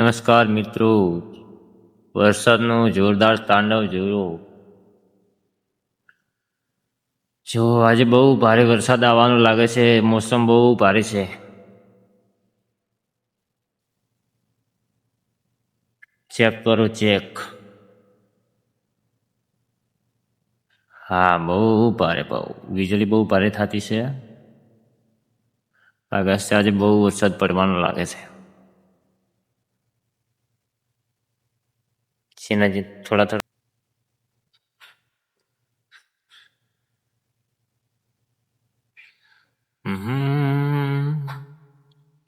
નમસ્કાર મિત્રો, વરસાદનું જોરદાર તાંડવ જોયો. જો આજે બહુ ભારે વરસાદ આવવાનું લાગે છે. મોસમ બહુ ભારે છે. ચેક કરો ચેક. હા, બહુ ભારે વીજળી બહુ ભારે થતી છે. લાગે છે આજે બહુ વરસાદ પડવાનો લાગે છે. સિનાજી થોડા થોડા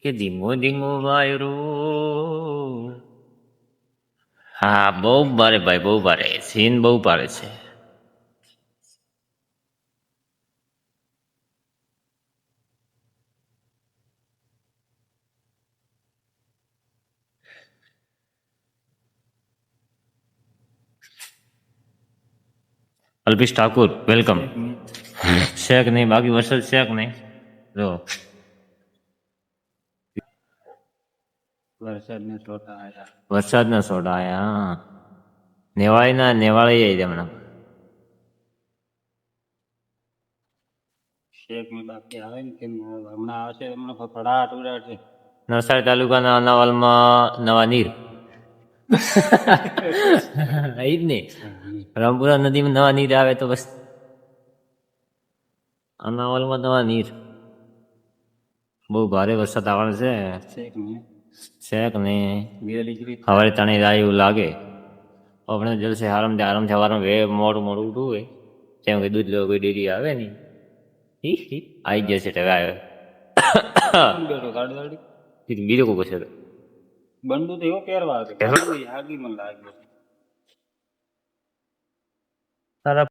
કે ધીમો ધીમો વાયરો. હા, બહુ ભારે ભાઈ, બહુ ભારે. સીન બહુ ભારે છે. અલ્પેશ ઠાકુર, વેલકમ. શેક નહીં, બાકી વરસાદ શેક નહીં. જો વરસાદના સોટા આયા. નેવાળી આવી હમણાં. શેક ની બાકી આવે ને કે હમણાં આવશે, હમણાં ફફડાટ ઉડાડશે. નવસારી તાલુકાના અનાવાલમાં નવા નીર. એ જ ને, રામપુરા નદીમાં નવા નીર આવે તો બસ. અનાવાલમાં નવા નીર. બહુ ભારે વરસાદ આવવાનો છે. શેક ને સવારે તણે જાય એવું લાગે. આપણે જલસે આરામથી સવારમાં મોડું ઉઠવું હોય, જેમ કે દૂધ લેવા કોઈ ડેરી આવે ને, આવી જશે ટકા આવે. બીજો કોઈ છે બંધુ તો એવો પહેરવા આગી મને લાગ્યો. તારા